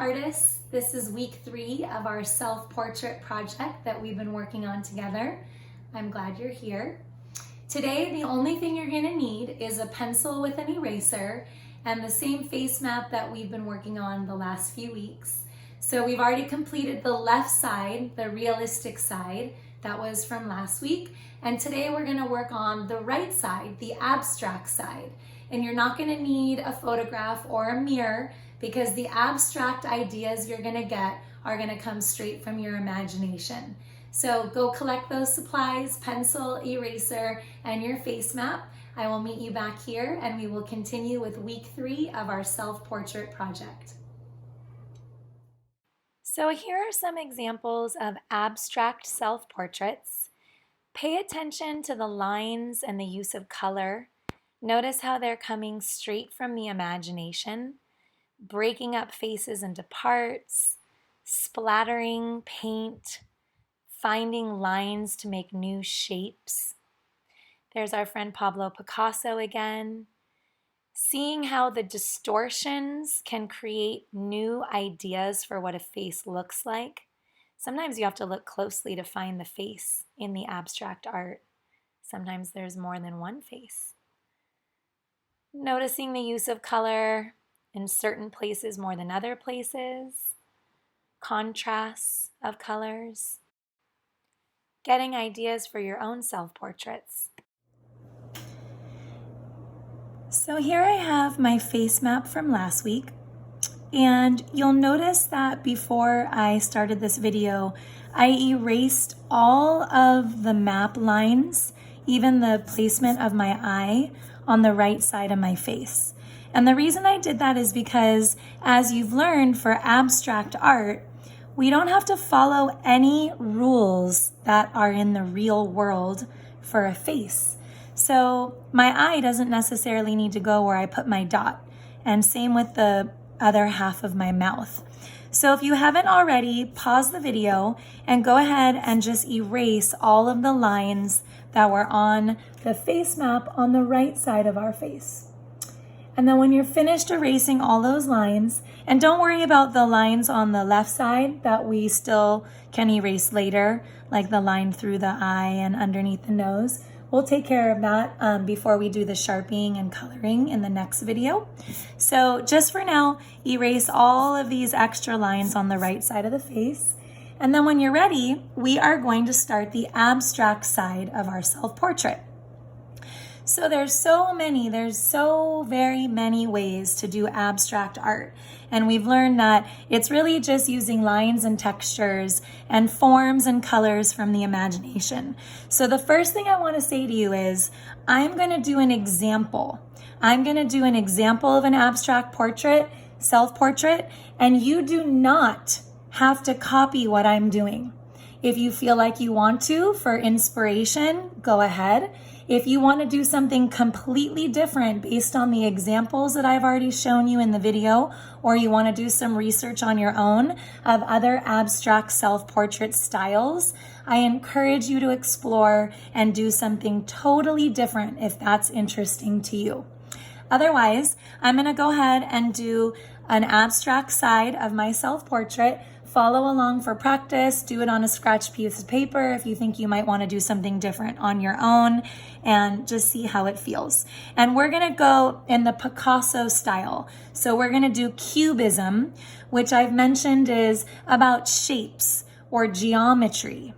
artists. This is week 3 of our self-portrait project that we've been working on together. I'm glad you're here. Today, the only thing you're going to need is a pencil with an eraser and the same face map that we've been working on the last few weeks. So we've already completed the left side, the realistic side, that was from last week. And today we're going to work on the right side, the abstract side. And you're not going to need a photograph or a mirror because the abstract ideas you're going to get are going to come straight from your imagination. So go collect those supplies, pencil, eraser, and your face map. I will meet you back here and we will continue with week 3 of our self-portrait project. So here are some examples of abstract self-portraits. Pay attention to the lines and the use of color. Notice how they're coming straight from the imagination, breaking up faces into parts, splattering paint, finding lines to make new shapes. There's our friend Pablo Picasso again. Seeing how the distortions can create new ideas for what a face looks like. Sometimes you have to look closely to find the face in the abstract art. Sometimes there's more than one face. Noticing the use of color in certain places more than other places. Contrasts of colors. Getting ideas for your own self-portraits. So here I have my face map from last week, and you'll notice that before I started this video, I erased all of the map lines, even the placement of my eye on the right side of my face. And the reason I did that is because, as you've learned for abstract art, we don't have to follow any rules that are in the real world for a face. So my eye doesn't necessarily need to go where I put my dot, and same with the other half of my mouth. So if you haven't already, pause the video and go ahead and just erase all of the lines that were on the face map on the right side of our face. And then when you're finished erasing all those lines, and don't worry about the lines on the left side that we still can erase later, like the line through the eye and underneath the nose. We'll take care of that before we do the sharpening and coloring in the next video. So just for now, erase all of these extra lines on the right side of the face. And then when you're ready, we are going to start the abstract side of our self-portrait. So there's so very many ways to do abstract art. And we've learned that it's really just using lines and textures and forms and colors from the imagination. So the first thing I want to say to you is, I'm going to do an example. I'm going to do an example of an abstract portrait, self-portrait, and you do not have to copy what I'm doing. If you feel like you want to for inspiration, go ahead. If you want to do something completely different based on the examples that I've already shown you in the video, or you want to do some research on your own of other abstract self-portrait styles, I encourage you to explore and do something totally different if that's interesting to you. Otherwise, I'm going to go ahead and do an abstract side of my self-portrait. Follow along for practice, do it on a scratch piece of paper if you think you might want to do something different on your own, and just see how it feels. And we're going to go in the Picasso style. So we're going to do cubism, which I've mentioned is about shapes or geometry,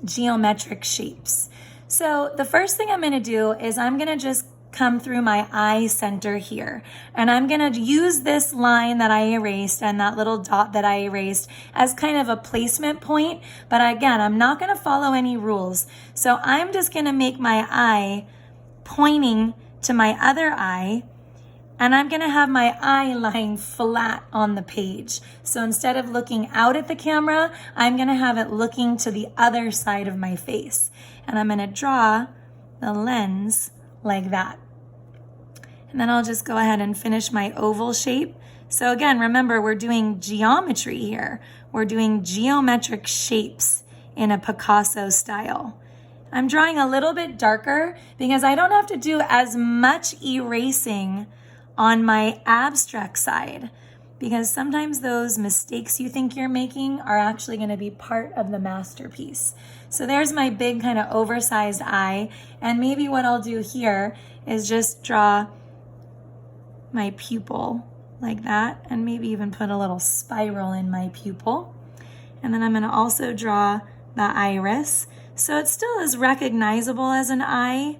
geometric shapes. So the first thing I'm going to do is I'm going to just come through my eye center here. And I'm going to use this line that I erased and that little dot that I erased as kind of a placement point. But again, I'm not going to follow any rules. So I'm just going to make my eye pointing to my other eye. And I'm going to have my eye lying flat on the page. So instead of looking out at the camera, I'm going to have it looking to the other side of my face. And I'm going to draw the lens like that. And then I'll just go ahead and finish my oval shape. So again, remember, we're doing geometry here. We're doing geometric shapes in a Picasso style. I'm drawing a little bit darker because I don't have to do as much erasing on my abstract side because sometimes those mistakes you think you're making are actually going to be part of the masterpiece. So there's my big kind of oversized eye, and maybe what I'll do here is just draw my pupil like that, and maybe even put a little spiral in my pupil. And then I'm going to also draw the iris. So it still is recognizable as an eye,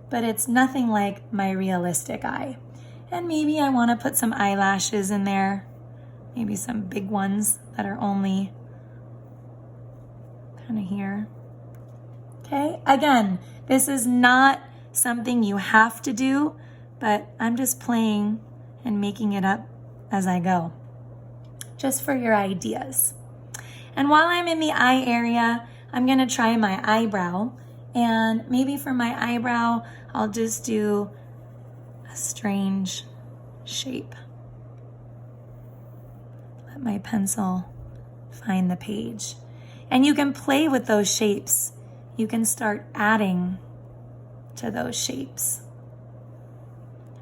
but it's nothing like my realistic eye. And maybe I want to put some eyelashes in there, maybe some big ones that are only kind of here. Okay, again, this is not something you have to do, but I'm just playing and making it up as I go, just for your ideas. And while I'm in the eye area, I'm gonna try my eyebrow, and maybe for my eyebrow, I'll just do a strange shape. Let my pencil find the page. And you can play with those shapes. You can start adding to those shapes.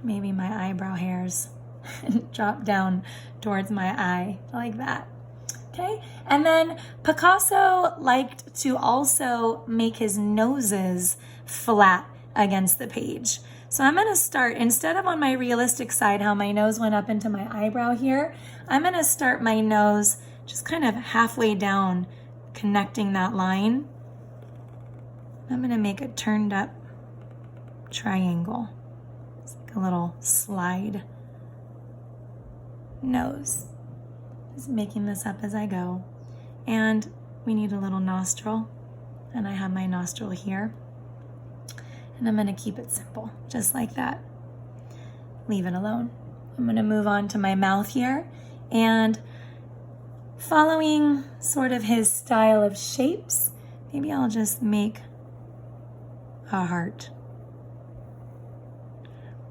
Maybe my eyebrow hairs drop down towards my eye like that. Okay, and then Picasso liked to also make his noses flat against the page. So I'm gonna start, instead of on my realistic side, how my nose went up into my eyebrow here, I'm gonna start my nose just kind of halfway down, connecting that line. I'm gonna make a turned up triangle. It's like a little slide nose. Just making this up as I go. And we need a little nostril, and I have my nostril here. And I'm gonna keep it simple, just like that. Leave it alone. I'm gonna move on to my mouth here, and following sort of his style of shapes, maybe I'll just make a heart.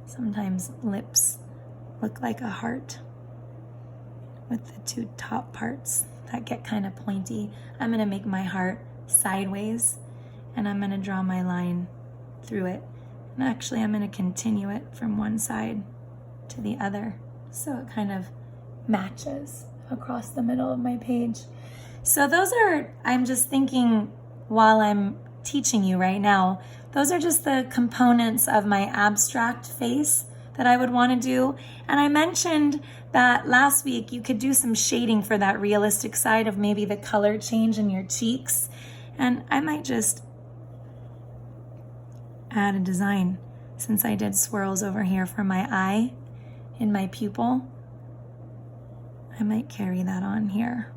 Sometimes lips look like a heart with the two top parts that get kind of pointy. I'm gonna make my heart sideways, and I'm gonna draw my line through it. And actually, I'm gonna continue it from one side to the other, so it kind of matches across the middle of my page. So those are, I'm just thinking while I'm teaching you right now, those are just the components of my abstract face that I would want to do. And I mentioned that last week you could do some shading for that realistic side of maybe the color change in your cheeks. And I might just add a design, since I did swirls over here for my eye in my pupil. I might carry that on here.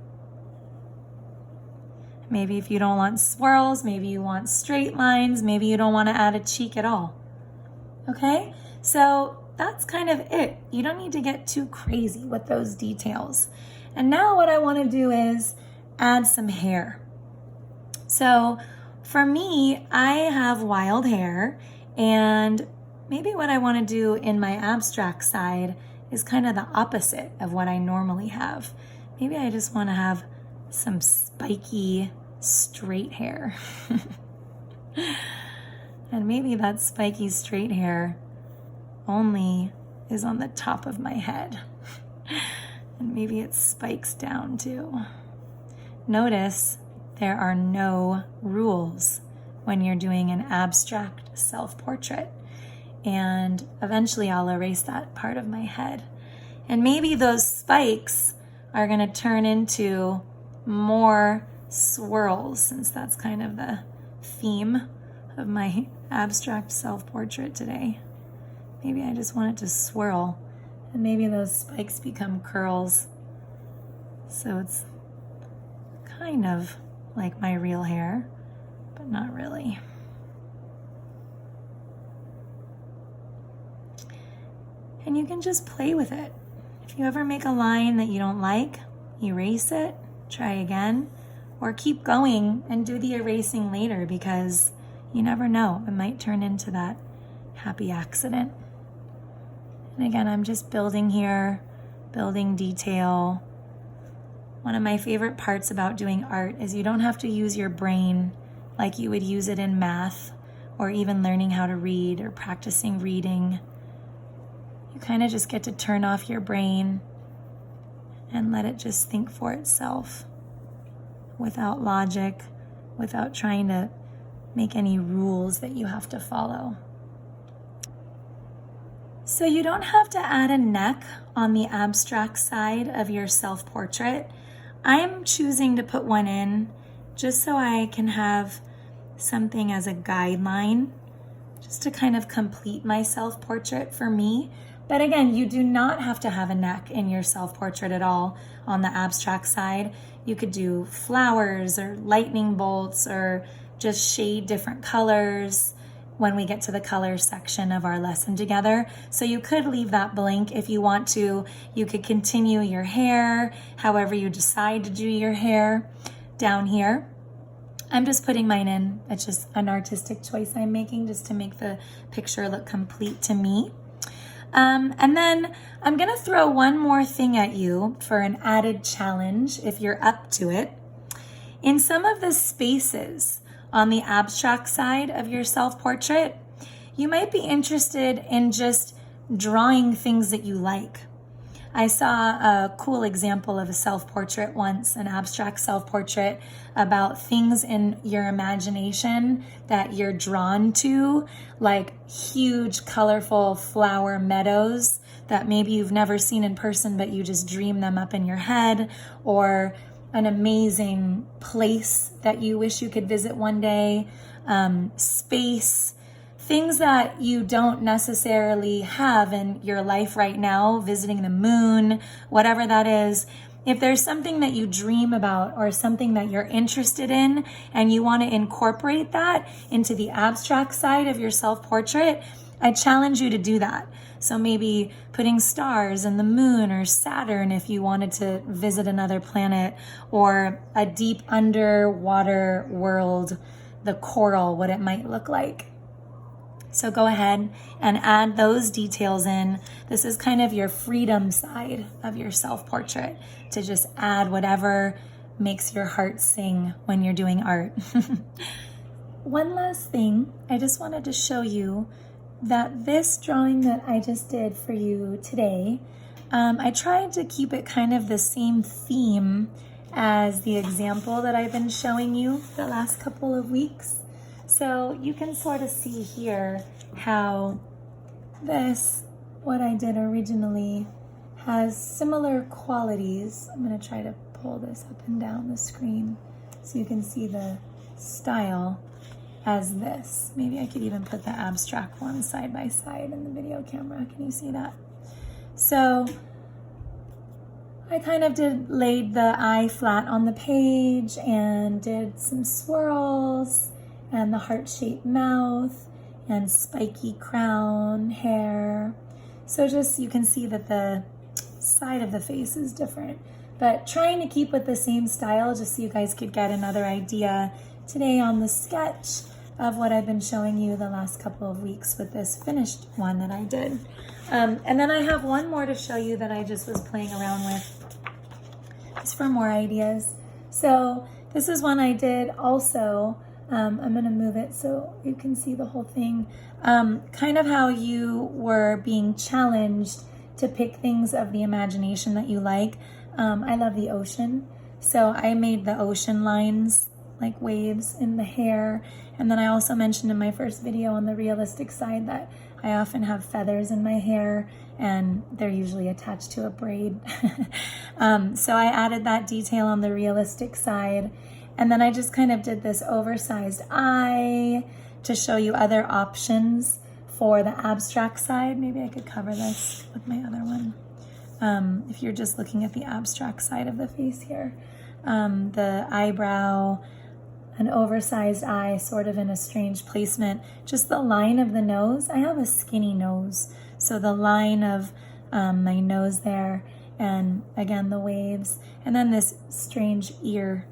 Maybe if you don't want swirls, maybe you want straight lines, maybe you don't want to add a cheek at all. Okay, so that's kind of it. You don't need to get too crazy with those details. And now what I want to do is add some hair. So for me, I have wild hair, and maybe what I want to do in my abstract side is kind of the opposite of what I normally have. Maybe I just want to have some spiky, straight hair. And maybe that spiky, straight hair only is on the top of my head. And maybe it spikes down too. Notice there are no rules when you're doing an abstract self-portrait. And eventually I'll erase that part of my head. And maybe those spikes are going to turn into more swirls, since that's kind of the theme of my abstract self-portrait today. Maybe I just want it to swirl, and maybe those spikes become curls. So it's kind of like my real hair, but not really. And you can just play with it. If you ever make a line that you don't like, erase it, try again, or keep going and do the erasing later, because you never know, it might turn into that happy accident. And again, I'm just building here, building detail. One of my favorite parts about doing art is you don't have to use your brain like you would use it in math, or even learning how to read or practicing reading. You kind of just get to turn off your brain and let it just think for itself without logic, without trying to make any rules that you have to follow. So you don't have to add a neck on the abstract side of your self-portrait. I'm choosing to put one in just so I can have something as a guideline, just to kind of complete my self-portrait for me. But again, you do not have to have a neck in your self-portrait at all on the abstract side. You could do flowers or lightning bolts or just shade different colors when we get to the color section of our lesson together. So you could leave that blank if you want to. You could continue your hair, however you decide to do your hair down here. I'm just putting mine in. It's just an artistic choice I'm making just to make the picture look complete to me. And then I'm gonna throw one more thing at you for an added challenge if you're up to it. In some of the spaces on the abstract side of your self-portrait, you might be interested in just drawing things that you like. I saw a cool example of a self-portrait once, an abstract self-portrait about things in your imagination that you're drawn to, like huge, colorful flower meadows that maybe you've never seen in person, but you just dream them up in your head, or an amazing place that you wish you could visit one day, space, things that you don't necessarily have in your life right now, visiting the moon, whatever that is. If there's something that you dream about or something that you're interested in and you want to incorporate that into the abstract side of your self-portrait, I challenge you to do that. So maybe putting stars and the moon or Saturn if you wanted to visit another planet, or a deep underwater world, the coral, what it might look like. So go ahead and add those details in. This is kind of your freedom side of your self-portrait, to just add whatever makes your heart sing when you're doing art. One last thing, I just wanted to show you that this drawing that I just did for you today, I tried to keep it kind of the same theme as the example that I've been showing you the last couple of weeks. So you can sort of see here how this, what I did originally, has similar qualities. I'm going to try to pull this up and down the screen so you can see the style as this. Maybe I could even put the abstract one side by side in the video camera. Can you see that? So I kind of laid the eye flat on the page and did some swirls and the heart-shaped mouth and spiky crown hair. So just, you can see that the side of the face is different, but trying to keep with the same style just so you guys could get another idea today on the sketch of what I've been showing you the last couple of weeks with this finished one that I did. And then I have one more to show you that I just was playing around with, just for more ideas. So this is one I did also. I'm gonna move it so you can see the whole thing. Kind of how you were being challenged to pick things of the imagination that you like. I love the ocean, so I made the ocean lines like waves in the hair. And then I also mentioned in my first video on the realistic side that I often have feathers in my hair and they're usually attached to a braid. So I added that detail on the realistic side. And then I just kind of did this oversized eye to show you other options for the abstract side. Maybe I could cover this with my other one. If you're just looking at the abstract side of the face here, the eyebrow, an oversized eye sort of in a strange placement, just the line of the nose. I have a skinny nose, so the line of my nose there, and again the waves, and then this strange ear,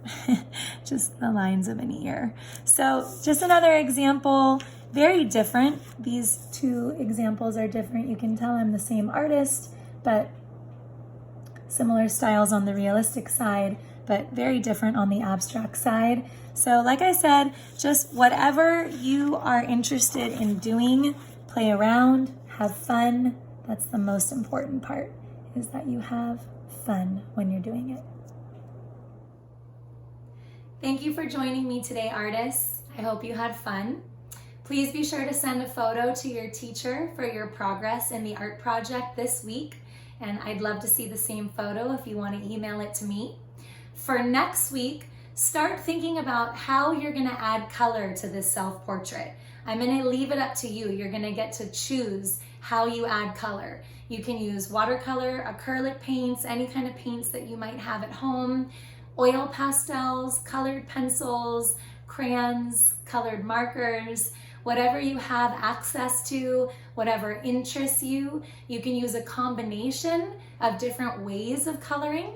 just the lines of an ear. So just another example, very different. These two examples are different. You can tell I'm the same artist, but similar styles on the realistic side, but very different on the abstract side. So like I said, just whatever you are interested in doing, play around, have fun. That's the most important part, is that you have fun when you're doing it. Thank you for joining me today, artists. I hope you had fun. Please be sure to send a photo to your teacher for your progress in the art project this week. And I'd love to see the same photo if you want to email it to me. For next week, start thinking about how you're going to add color to this self-portrait. I'm going to leave it up to you. You're going to get to choose how you add color. You can use watercolor, acrylic paints, any kind of paints that you might have at home, oil pastels, colored pencils, crayons, colored markers, whatever you have access to, whatever interests you. You can use a combination of different ways of coloring.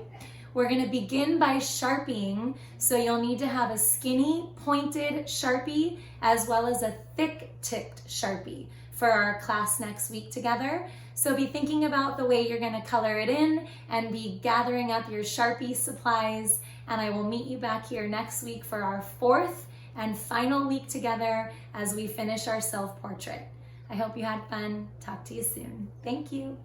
We're going to begin by Sharpieing, so you'll need to have a skinny, pointed Sharpie as well as a thick-tipped Sharpie for our class next week together. So be thinking about the way you're going to color it in and be gathering up your Sharpie supplies, and I will meet you back here next week for our 4th and final week together as we finish our self-portrait. I hope you had fun. Talk to you soon. Thank you.